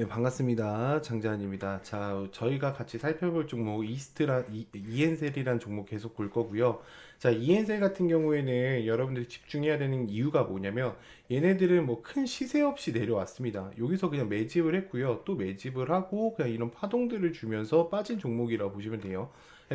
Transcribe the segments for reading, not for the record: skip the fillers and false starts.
네, 반갑습니다. 장재환입니다. 자, 저희가 같이 살펴볼 종목 이엔셀이란 종목 계속 볼 거고요. 자, 이엔셀 같은 경우에는 여러분들이 집중해야 되는 이유가 뭐냐면 얘네들은 뭐 큰 시세 없이 내려왔습니다. 여기서 그냥 매집을 했고요. 또 매집을 하고 그냥 이런 파동들을 주면서 빠진 종목이라고 보시면 돼요.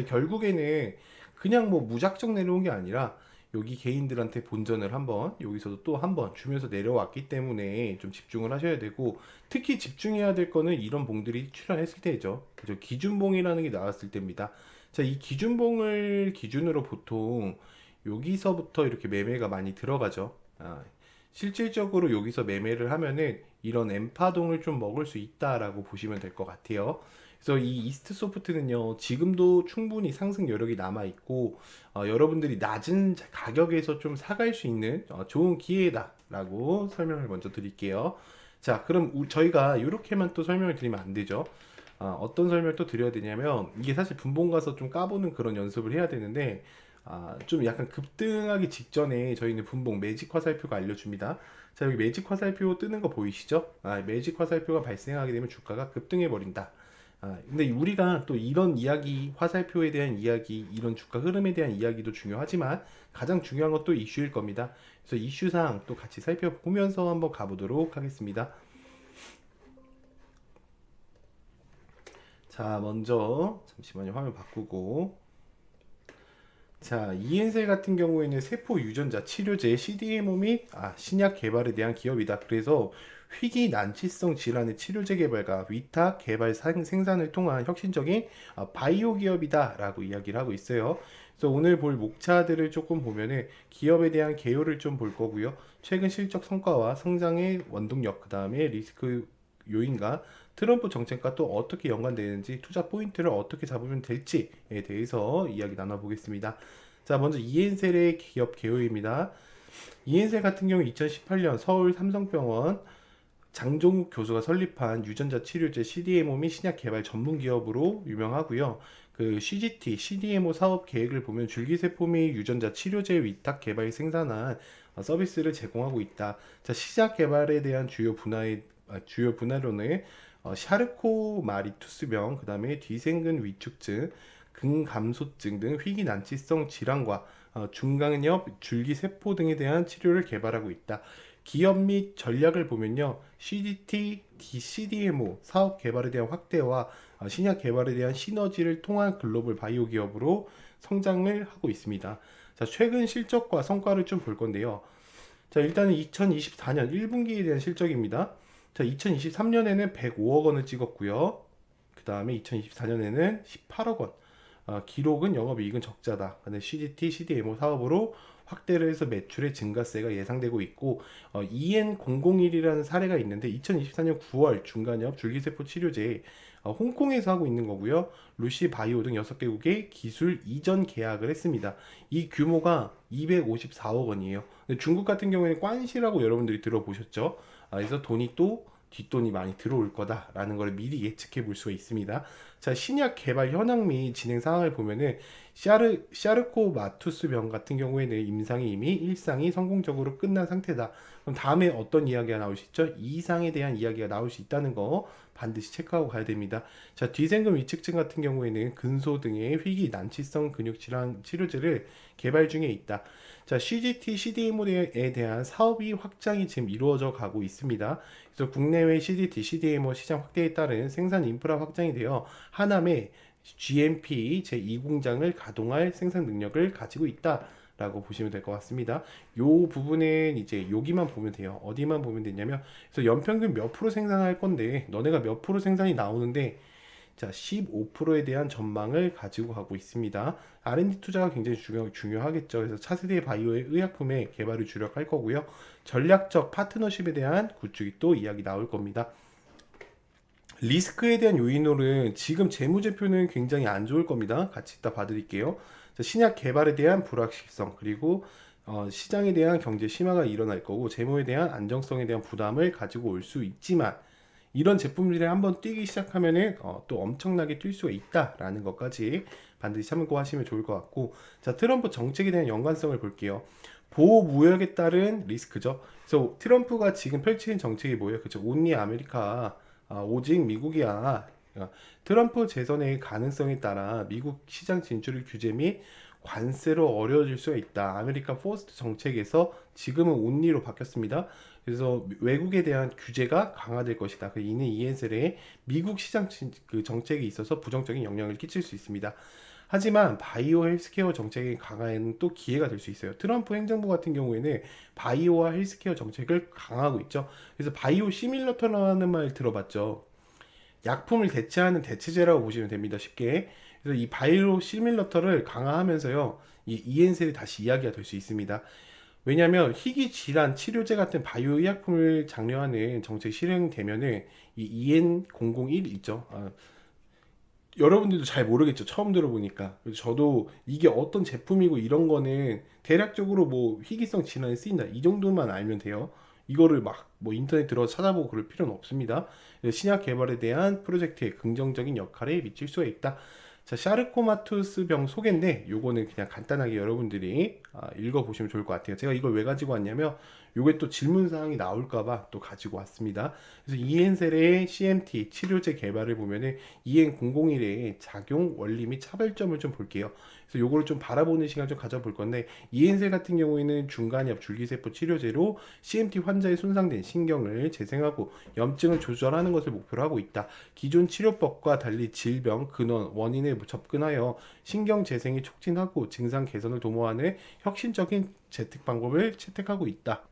결국에는 그냥 뭐 무작정 내려온 게 아니라 여기 개인들한테 본전을 한번 여기서도 또 한번 주면서 내려왔기 때문에 좀 집중을 하셔야 되고, 특히 집중해야 될 거는 이런 봉들이 출현했을 때죠. 그죠? 기준봉이라는 게 나왔을 때입니다. 자, 이 기준봉을 기준으로 보통 여기서부터 이렇게 매매가 많이 들어가죠. 실질적으로 여기서 매매를 하면은 이런 엠파동을 좀 먹을 수 있다라고 보시면 될 것 같아요. 그래서 이 이스트 소프트는요, 지금도 충분히 상승 여력이 남아 있고, 여러분들이 낮은 가격에서 좀 사갈 수 있는 좋은 기회다라고 설명을 먼저 드릴게요. 자, 그럼 저희가 이렇게만 또 설명을 드리면 안 되죠. 어떤 설명을 또 드려야 되냐면, 이게 사실 분봉 가서 좀 까보는 그런 연습을 해야 되는데, 좀 약간 급등하기 직전에 저희는 분봉 매직 화살표가 알려줍니다. 자, 여기 매직 화살표 뜨는 거 보이시죠? 매직 화살표가 발생하게 되면 주가가 급등해 버린다. 근데 우리가 또 이런 이야기, 화살표에 대한 이야기, 이런 주가 흐름에 대한 이야기도 중요하지만 가장 중요한 것도 이슈일 겁니다. 그래서 이슈상 또 같이 살펴보면서 한번 가보도록 하겠습니다. 자, 먼저 잠시만요. 화면 바꾸고. 자, 이엔셀 같은 경우에는 세포 유전자 치료제 CDMO 및 신약 개발에 대한 기업이다. 그래서 희귀 난치성 질환의 치료제 개발과 위탁 개발 생산을 통한 혁신적인 바이오 기업이다라고 이야기를 하고 있어요. 그래서 오늘 볼 목차들을 조금 보면은 기업에 대한 개요를 좀 볼 거고요. 최근 실적 성과와 성장의 원동력, 그 다음에 리스크 요인과 트럼프 정책과 또 어떻게 연관되는지, 투자 포인트를 어떻게 잡으면 될지에 대해서 이야기 나눠보겠습니다. 자, 먼저 이엔셀의 기업 개요입니다. 이엔셀 같은 경우 2018년 서울 삼성병원 장종욱 교수가 설립한 유전자 치료제 CDMO 및 신약 개발 전문 기업으로 유명하고요. 그 CGT, CDMO 사업 계획을 보면 줄기세포 및 유전자 치료제 위탁 개발 생산한 서비스를 제공하고 있다. 자, 시작 개발에 대한 주요 분야로는 샤르코마리투스병, 그 다음에 뒤생근 위축증, 근감소증 등 희귀 난치성 질환과 중강엽 줄기세포 등에 대한 치료를 개발하고 있다. 기업 및 전략을 보면요, CDT, CDMO 사업 개발에 대한 확대와 신약 개발에 대한 시너지를 통한 글로벌 바이오 기업으로 성장을 하고 있습니다. 자, 최근 실적과 성과를 좀 볼 건데요. 자, 일단은 2024년 1분기에 대한 실적입니다. 자, 2023년에는 105억 원을 찍었고요. 그 다음에 2024년에는 18억 원. 기록은 영업이익은 적자다. 근데 CGT, CDMO 사업으로 확대를 해서 매출의 증가세가 예상되고 있고, EN001이라는 사례가 있는데 2024년 9월 중간엽 줄기세포 치료제 홍콩에서 하고 있는 거고요. 루시 바이오 등 6개국의 기술 이전 계약을 했습니다. 이 규모가 254억 원이에요. 근데 중국 같은 경우에는 관시라고 여러분들이 들어보셨죠? 그래서 돈이 또 뒷돈이 많이 들어올 거다라는 걸 미리 예측해 볼 수가 있습니다. 자, 신약 개발 현황 및 진행 상황을 보면은 샤르코마투스병 같은 경우에는 임상이 이미 1상이 성공적으로 끝난 상태다. 그럼 다음에 어떤 이야기가 나올 수 있죠? 2상에 대한 이야기가 나올 수 있다는 거 반드시 체크하고 가야 됩니다. 자, 뒤생금 위축증 같은 경우에는 근소 등의 희귀 난치성 근육 질환 치료제를 개발 중에 있다. 자, CGT, CDMO에 대한 사업이 확장이 지금 이루어져 가고 있습니다. 그래서 국내외 CGT, CDMO 시장 확대에 따른 생산 인프라 확장이 되어 하남에 GMP 제2공장을 가동할 생산 능력을 가지고 있다. 라고 보시면 될 것 같습니다. 요 부분은 이제 여기만 보면 돼요. 어디만 보면 되냐면, 그래서 연평균 몇 프로 생산할 건데, 너네가 몇 프로 생산이 나오는데, 자, 15%에 대한 전망을 가지고 가고 있습니다. R&D 투자가 굉장히 중요하겠죠. 그래서 차세대 바이오의 의약품의 개발을 주력할 거고요. 전략적 파트너십에 대한 구축이 또 이야기 나올 겁니다. 리스크에 대한 요인으로는 지금 재무제표는 굉장히 안 좋을 겁니다. 같이 이따 봐드릴게요. 자, 신약 개발에 대한 불확실성, 그리고 시장에 대한 경제 심화가 일어날 거고, 재무에 대한 안정성에 대한 부담을 가지고 올 수 있지만, 이런 제품들이 한번 뛰기 시작하면은 또 엄청나게 뛸 수가 있다라는 것까지 반드시 참고하시면 좋을 것 같고, 자, 트럼프 정책에 대한 연관성을 볼게요. 보호 무역에 따른 리스크죠. 그래서 트럼프가 지금 펼치는 정책이 뭐예요? 그죠? 온리 아메리카 오직 미국이야. 트럼프 재선의 가능성에 따라 미국 시장 진출을 규제 및 관세로 어려워질 수가 있다. 아메리카 포스트 정책에서 지금은 온리로 바뀌었습니다. 그래서 외국에 대한 규제가 강화될 것이다. 이는 이엔셀의 미국 시장 그 정책에 있어서 부정적인 영향을 끼칠 수 있습니다. 하지만 바이오 헬스케어 정책의 강화에는 또 기회가 될 수 있어요. 트럼프 행정부 같은 경우에는 바이오와 헬스케어 정책을 강화하고 있죠. 그래서 바이오 시밀러터라는 말 들어봤죠. 약품을 대체하는 대체제라고 보시면 됩니다. 쉽게. 그래서 이 바이오 시밀러터를 강화하면서요. 이 EN셀이 다시 이야기가 될 수 있습니다. 왜냐하면 희귀 질환 치료제 같은 바이오 의약품을 장려하는 정책 실행되면은 이 EN001 있죠. 여러분들도 잘 모르겠죠. 처음 들어보니까. 그래서 저도 이게 어떤 제품이고 이런 거는 대략적으로 뭐 희귀성 질환에 쓰인다. 이 정도만 알면 돼요. 이거를 막 뭐 인터넷 들어 찾아보고 그럴 필요는 없습니다. 신약 개발에 대한 프로젝트에 긍정적인 역할에 미칠 수가 있다. 자, 샤르코마투스 병 소개인데 요거는 그냥 간단하게 여러분들이 읽어보시면 좋을 것 같아요. 제가 이걸 왜 가지고 왔냐면 요게 또 질문 사항이 나올까봐 또 가지고 왔습니다. 그래서 이엔셀의 CMT 치료제 개발을 보면은 EN001의 작용 원리 및 차별점을 좀 볼게요. 그래서 요거를 좀 바라보는 시간 좀 가져볼 건데 이엔셀 같은 경우에는 중간엽 줄기세포 치료제로 CMT 환자의 손상된 신경을 재생하고 염증을 조절하는 것을 목표로 하고 있다. 기존 치료법과 달리 질병 근원 원인에 접근하여 신경 재생이 촉진하고 증상 개선을 도모하는 혁신적인 재택 방법을 채택하고 있다.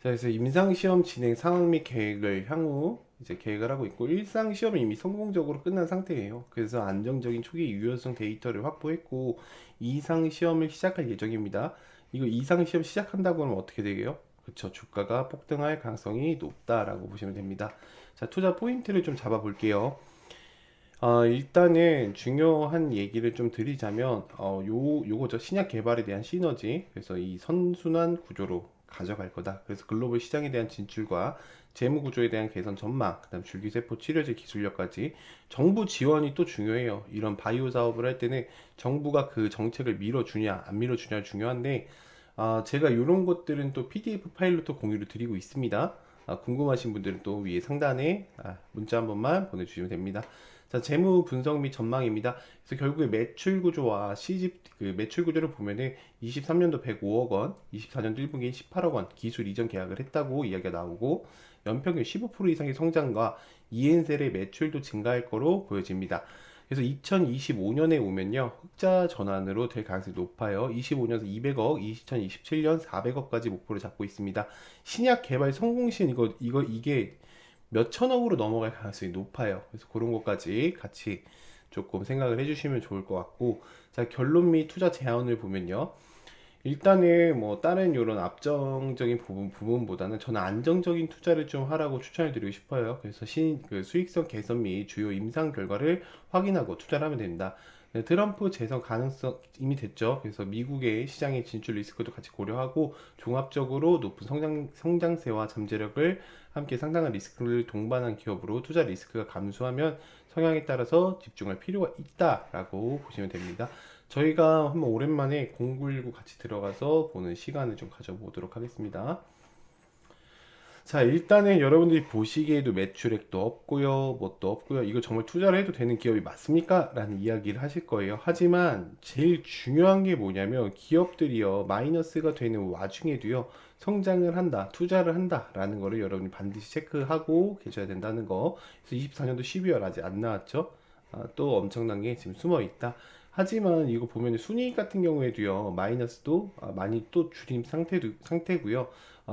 자, 그래서 임상시험 진행 상황 및 계획을 향후 이제 계획을 하고 있고 일상 시험은 이미 성공적으로 끝난 상태예요. 그래서 안정적인 초기 유효성 데이터를 확보했고 이상 시험을 시작할 예정입니다. 이거 이상 시험 시작한다고 하면 어떻게 되게요? 그쵸, 주가가 폭등할 가능성이 높다라고 보시면 됩니다. 자, 투자 포인트를 좀 잡아 볼게요. 일단은 중요한 얘기를 좀 드리자면 요거죠. 신약 개발에 대한 시너지. 그래서 이 선순환 구조로 가져갈 거다. 그래서 글로벌 시장에 대한 진출과 재무 구조에 대한 개선 전망, 그다음 줄기세포 치료제 기술력까지 정부 지원이 또 중요해요. 이런 바이오 사업을 할 때는 정부가 그 정책을 밀어주냐 안 밀어주냐 중요한데 제가 이런 것들은 또 PDF 파일로 또 공유를 드리고 있습니다. 궁금하신 분들은 또 위에 상단에 문자 한 번만 보내주시면 됩니다. 자, 재무 분석 및 전망입니다. 그래서 결국에 매출 구조와 시집 그 매출 구조를 보면은 23년도 105억 원, 24년도 1분기 18억 원 기술 이전 계약을 했다고 이야기가 나오고 연평균 15% 이상의 성장과 이엔셀의 매출도 증가할 거로 보여집니다. 그래서 2025년에 오면요 흑자 전환으로 될 가능성이 높아요. 25년에서 200억, 2027년 400억까지 목표를 잡고 있습니다. 신약 개발 성공 시엔 이게 몇 천억으로 넘어갈 가능성이 높아요. 그래서 그런 것까지 같이 조금 생각을 해주시면 좋을 것 같고, 자, 결론 및 투자 제안을 보면요. 일단은 뭐 다른 이런 압정적인 부분보다는 저는 안정적인 투자를 좀 하라고 추천을 드리고 싶어요. 그래서 그 수익성 개선 및 주요 임상 결과를 확인하고 투자를 하면 됩니다. 네, 트럼프 재선 가능성 이미 됐죠. 그래서 미국의 시장의 진출 리스크도 같이 고려하고 종합적으로 높은 성장세와 잠재력을 함께 상당한 리스크를 동반한 기업으로 투자 리스크가 감소하면 성향에 따라서 집중할 필요가 있다라고 보시면 됩니다. 저희가 한번 오랜만에 019 같이 들어가서 보는 시간을 좀 가져보도록 하겠습니다. 자, 일단은 여러분들이 보시기에도 매출액도 없고요, 뭣도 없고요. 이거 정말 투자를 해도 되는 기업이 맞습니까? 라는 이야기를 하실 거예요. 하지만 제일 중요한 게 뭐냐면 기업들이요, 마이너스가 되는 와중에도요, 성장을 한다, 투자를 한다 라는 거를 여러분이 반드시 체크하고 계셔야 된다는 거. 그래서 24년도 12월 아직 안 나왔죠? 또 엄청난 게 지금 숨어 있다. 하지만 이거 보면 순이익 같은 경우에도요, 마이너스도 많이 또 줄인 상태고요.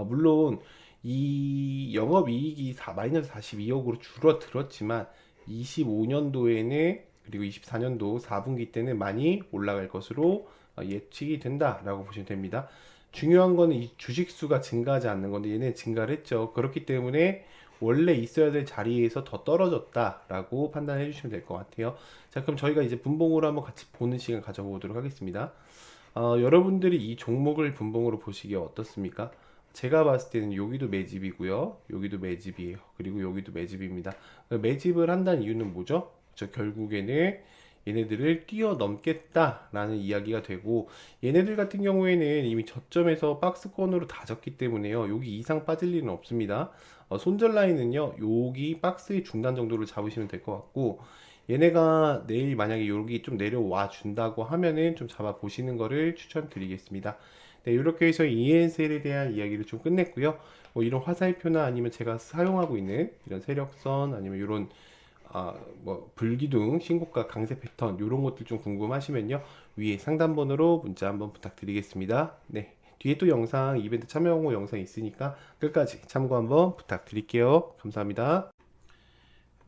물론 이 영업이익이 마이너스 42억으로 줄어들었지만 25년도에는 그리고 24년도 4분기 때는 많이 올라갈 것으로 예측이 된다라고 보시면 됩니다. 중요한 거는 이 주식수가 증가하지 않는 건데 얘는 증가를 했죠. 그렇기 때문에 원래 있어야 될 자리에서 더 떨어졌다라고 판단해 주시면 될 것 같아요. 자, 그럼 저희가 이제 분봉으로 한번 같이 보는 시간 가져보도록 하겠습니다. 여러분들이 이 종목을 분봉으로 보시기에 어떻습니까? 제가 봤을 때는 여기도 매집이고요. 여기도 매집이에요. 그리고 여기도 매집입니다. 매집을 한다는 이유는 뭐죠? 결국에는 얘네들을 뛰어넘겠다라는 이야기가 되고, 얘네들 같은 경우에는 이미 저점에서 박스권으로 다졌기 때문에요. 여기 이상 빠질 일은 없습니다. 손절 라인은요, 여기 박스의 중단 정도를 잡으시면 될 것 같고, 얘네가 내일 만약에 여기 좀 내려와 준다고 하면은 좀 잡아 보시는 거를 추천드리겠습니다. 네, 이렇게 해서 ENSL에 대한 이야기를 좀 끝냈고요. 뭐 이런 화살표나 아니면 제가 사용하고 있는 이런 세력선 아니면 이런 뭐 불기둥, 신고가, 강세 패턴 이런 것들 좀 궁금하시면요. 위에 상담번호로 문자 한번 부탁드리겠습니다. 네. 뒤에 또 영상, 이벤트 참여 홍보 영상 있으니까 끝까지 참고 한번 부탁드릴게요. 감사합니다.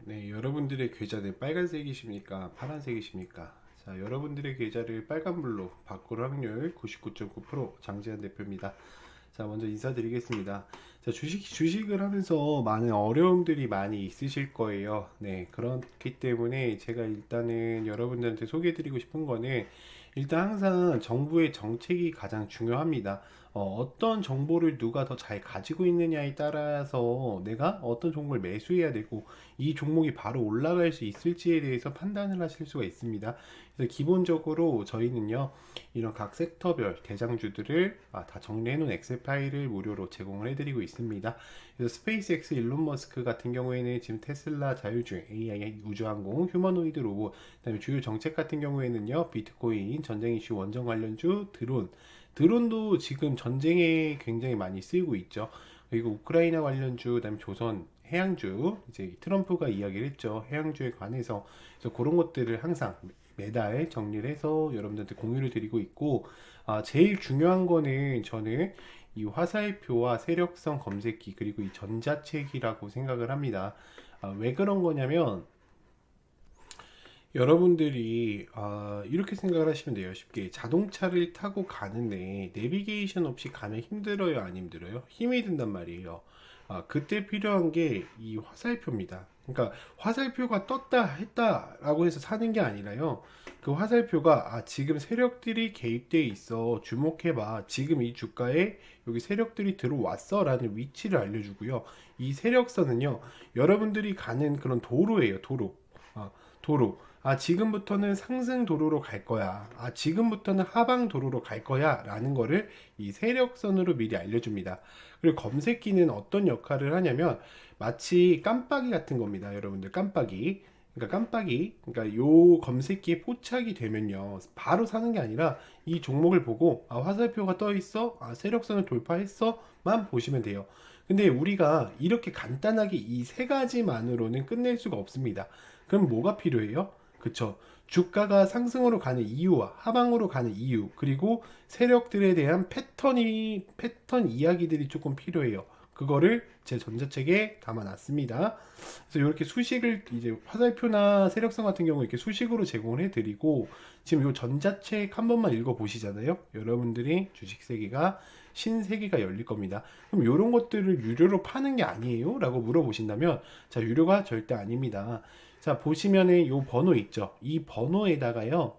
네, 여러분들의 계좌는 빨간색이십니까? 파란색이십니까? 자, 여러분들의 계좌를 빨간불로 바꿀 확률 99.9% 장재현 대표입니다. 자, 먼저 인사드리겠습니다. 자, 주식을 하면서 많은 어려움들이 많이 있으실 거예요. 네, 그렇기 때문에 제가 일단은 여러분들한테 소개해드리고 싶은 거는 일단 항상 정부의 정책이 가장 중요합니다. 어떤 정보를 누가 더 잘 가지고 있느냐에 따라서 내가 어떤 종목을 매수해야 되고 이 종목이 바로 올라갈 수 있을지에 대해서 판단을 하실 수가 있습니다. 그래서 기본적으로 저희는요, 이런 각 섹터별 대장주들을 다 정리해 놓은 엑셀 파일을 무료로 제공을 해드리고 있습니다. 그래서 스페이스X 일론 머스크 같은 경우에는 지금 테슬라, 자율주행, AI, 우주항공, 휴머노이드 로봇, 그다음에 주요 정책 같은 경우에는요, 비트코인, 전쟁 이슈, 원전 관련주, 드론도 지금 전쟁에 굉장히 많이 쓰이고 있죠. 그리고 우크라이나 관련주, 그다음에 조선 해양주, 이제 트럼프가 이야기를 했죠. 해양주에 관해서. 그래서 그런 것들을 항상 매달 정리를 해서 여러분들한테 공유를 드리고 있고, 제일 중요한 거는 저는 이 화살표와 세력성 검색기 그리고 이 전자책이라고 생각을 합니다. 왜 그런 거냐면 여러분들이 이렇게 생각을 하시면 돼요. 쉽게 자동차를 타고 가는데 내비게이션 없이 가면 힘들어요, 안 힘들어요? 힘이 든단 말이에요. 그때 필요한 게 이 화살표입니다. 그러니까 화살표가 떴다 했다라고 해서 사는 게 아니라요. 그 화살표가 지금 세력들이 개입돼 있어, 주목해봐, 지금 이 주가에 여기 세력들이 들어왔어 라는 위치를 알려주고요. 이 세력선은요, 여러분들이 가는 그런 도로예요. 도로. 지금부터는 상승 도로로 갈 거야. 지금부터는 하방 도로로 갈 거야. 라는 거를 이 세력선으로 미리 알려줍니다. 그리고 검색기는 어떤 역할을 하냐면 마치 깜빡이 같은 겁니다. 여러분들, 깜빡이. 그러니까 요 검색기에 포착이 되면요, 바로 사는 게 아니라 이 종목을 보고 화살표가 떠 있어, 세력선을 돌파했어만 보시면 돼요. 근데 우리가 이렇게 간단하게 이 세 가지만으로는 끝낼 수가 없습니다. 그럼 뭐가 필요해요? 그쵸? 주가가 상승으로 가는 이유와 하방으로 가는 이유, 그리고 세력들에 대한 패턴 이야기들이 조금 필요해요. 그거를 제 전자책에 담아놨습니다. 그래서 이렇게 수식을 이제 화살표나 세력성 같은 경우 이렇게 수식으로 제공을 해드리고, 지금 이 전자책 한 번만 읽어보시잖아요. 여러분들이 주식 세계가 신세계가 열릴 겁니다. 그럼 이런 것들을 유료로 파는 게 아니에요? 라고 물어보신다면, 자, 유료가 절대 아닙니다. 자, 보시면은 요 번호 있죠? 이 번호에다가요,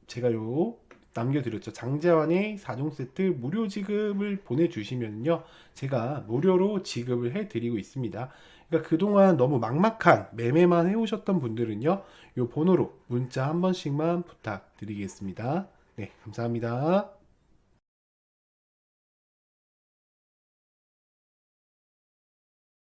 제가 남겨드렸죠. 장재환의 4종 세트 무료 지급을 보내주시면요, 제가 무료로 지급을 해드리고 있습니다. 그러니까 그동안 너무 막막한 매매만 해오셨던 분들은요, 요 번호로 문자 한 번씩만 부탁드리겠습니다. 네, 감사합니다.